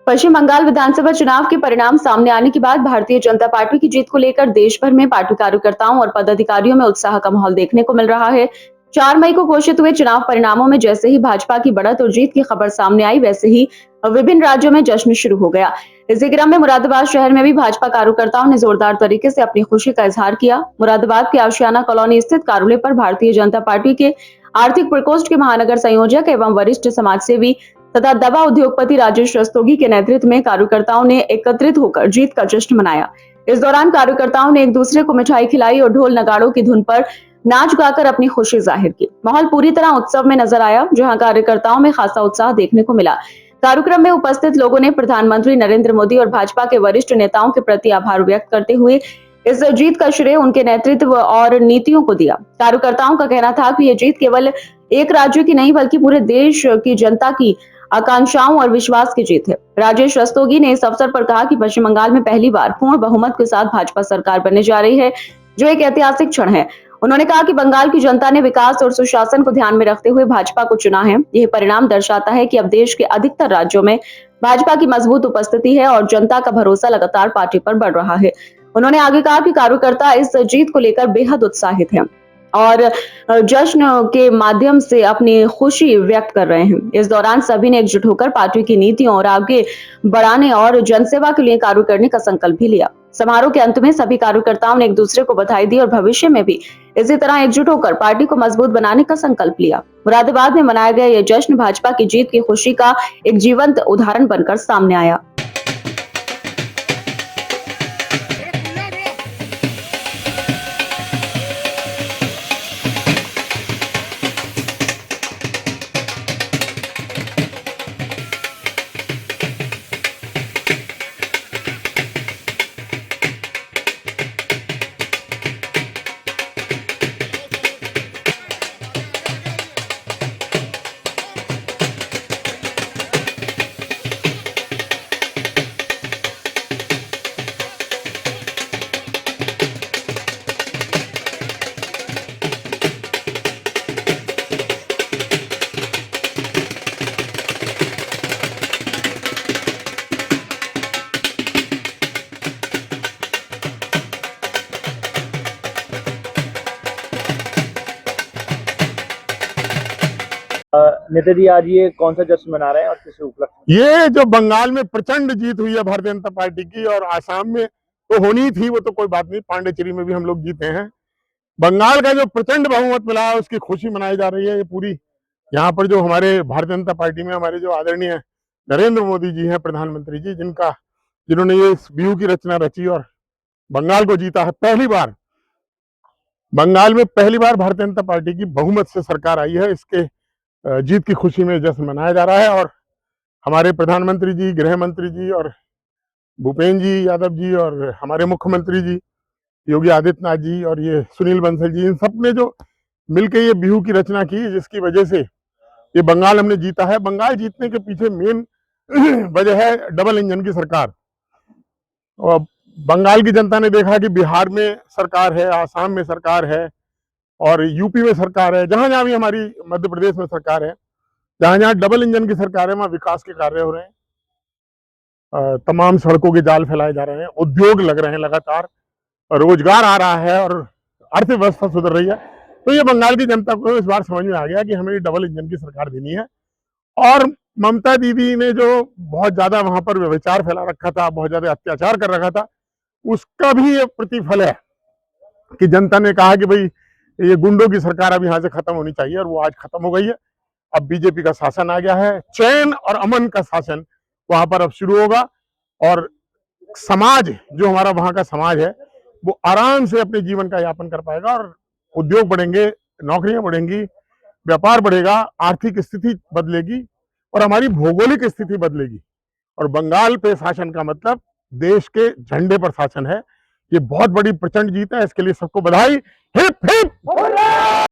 पश्चिम बंगाल विधानसभा चुनाव के परिणाम सामने आने के बाद भारतीय जनता पार्टी की जीत को लेकर देश भर में पार्टी कार्यकर्ताओं और पदाधिकारियों में उत्साह का माहौल देखने को मिल रहा है। 4 मई को घोषित हुए चुनाव परिणामों में जैसे ही भाजपा की बढ़त और जीत की खबर सामने आई, वैसे ही विभिन्न राज्यों में जश्न शुरू हो गया। इसी क्रम में मुरादाबाद शहर में भी भाजपा कार्यकर्ताओं ने जोरदार तरीके से अपनी खुशी का इजहार किया। मुरादाबाद के आशियाना कॉलोनी स्थित कार्यालय पर भारतीय जनता पार्टी के आर्थिक प्रकोष्ठ के महानगर संयोजक एवं वरिष्ठ समाजसेवी तथा दवा उद्योगपति राजेश रस्तोगी के नेतृत्व में कार्यकर्ताओं ने एकत्रित होकर जीत का जश्न मनाया। इस दौरान कार्यकर्ताओं ने एक दूसरे को मिठाई खिलाई और ढोल नगाड़ों की धुन पर नाच गाकर अपनी खुशी जाहिर की। माहौल पूरी तरह उत्सव में नजर आया, जहां कार्यकर्ताओं में खासा उत्साह देखने को मिला। कार्यक्रम में उपस्थित लोगों ने प्रधानमंत्री नरेंद्र मोदी और भाजपा के वरिष्ठ नेताओं के प्रति आभार व्यक्त करते हुए इस जीत का श्रेय उनके नेतृत्व और नीतियों को दिया। कार्यकर्ताओं का कहना था कि ये जीत केवल एक राज्य की नहीं बल्कि पूरे देश की जनता की आकांक्षाओं और विश्वास की जीत है। राजेश रस्तोगी ने इस अवसर पर कहा कि पश्चिम बंगाल में पहली बार पूर्ण बहुमत के साथ भाजपा सरकार बनने जा रही है, जो एक ऐतिहासिक क्षण है। उन्होंने कहा कि बंगाल की जनता ने विकास और सुशासन को ध्यान में रखते हुए भाजपा को चुना है। यह परिणाम दर्शाता है कि अब देश के अधिकतर राज्यों में भाजपा की मजबूत उपस्थिति है और जनता का भरोसा लगातार पार्टी पर बढ़ रहा है। उन्होंने आगे कहा कि कार्यकर्ता इस जीत को लेकर बेहद उत्साहित हैं और जश्न के माध्यम से अपनी खुशी व्यक्त कर रहे हैं। इस दौरान सभी ने एकजुट होकर पार्टी की नीतियों और आगे बढ़ाने और जनसेवा के लिए कार्य करने का संकल्प भी लिया। समारोह के अंत में सभी कार्यकर्ताओं ने एक दूसरे को बधाई दी और भविष्य में भी इसी तरह एकजुट होकर पार्टी को मजबूत बनाने का संकल्प लिया। मुरादाबाद में मनाया गया यह जश्न भाजपा की जीत की खुशी का एक जीवंत उदाहरण बनकर सामने आया। नेता जी, आज ये कौन सा जश्न मना रहे हैं और किस उपलक्ष्य? ये जो बंगाल में प्रचंड जीत हुई है भारतीय जनता पार्टी की, और आसाम में तो होनी थी, वो तो कोई बात नहीं, पांडेचेरी में भी हम लोग जीते हैं। बंगाल का जो प्रचंड बहुमत मिला है उसकी खुशी मनाई जा रही है। ये पूरी यहाँ पर जो हमारे भारतीय जनता पार्टी में हमारे जो आदरणीय नरेंद्र मोदी जी हैं, प्रधानमंत्री जी, जिन्होंने ये व्यूह की रचना रची और बंगाल को जीता है। पहली बार बंगाल में भारतीय जनता पार्टी की बहुमत से सरकार आई है। इसके जीत की खुशी में जश्न मनाया जा रहा है और हमारे प्रधानमंत्री जी, गृह मंत्री जी और भूपेन्द्र जी यादव जी और हमारे मुख्यमंत्री जी योगी आदित्यनाथ जी और ये सुनील बंसल जी, इन सब ने जो मिलकर ये व्यूह की रचना की, जिसकी वजह से ये बंगाल हमने जीता है। बंगाल जीतने के पीछे मेन वजह है डबल इंजन की सरकार। और बंगाल की जनता ने देखा कि बिहार में सरकार है, आसाम में सरकार है और यूपी में सरकार है, जहां जहां भी हमारी मध्य प्रदेश में सरकार है, जहां जहां डबल इंजन की सरकार है, वहां विकास के कार्य हो रहे हैं। तमाम सड़कों के जाल फैलाए जा रहे हैं, उद्योग लग रहे हैं लगातार, रोजगार आ रहा है और अर्थव्यवस्था सुधर रही है। तो ये बंगाल की जनता को इस बार समझ में आ गया कि हमें डबल इंजन की सरकार देनी है। और ममता दीदी ने जो बहुत ज्यादा वहां पर व्यभिचार फैला रखा था, बहुत ज्यादा अत्याचार कर रखा था, उसका भी ये प्रतिफल है कि जनता ने कहा कि भाई ये गुंडों की सरकार अब यहाँ से खत्म होनी चाहिए, और वो आज खत्म हो गई है। अब बीजेपी का शासन आ गया है, चैन और अमन का शासन वहां पर अब शुरू होगा और समाज जो हमारा वहां का समाज है वो आराम से अपने जीवन का यापन कर पाएगा और उद्योग बढ़ेंगे, नौकरियां बढ़ेंगी, व्यापार बढ़ेगा, आर्थिक स्थिति बदलेगी और हमारी भौगोलिक स्थिति बदलेगी। और बंगाल पे शासन का मतलब देश के झंडे पर शासन है। ये बहुत बड़ी प्रचंड जीत है, इसके लिए सबको बधाई। Hip hip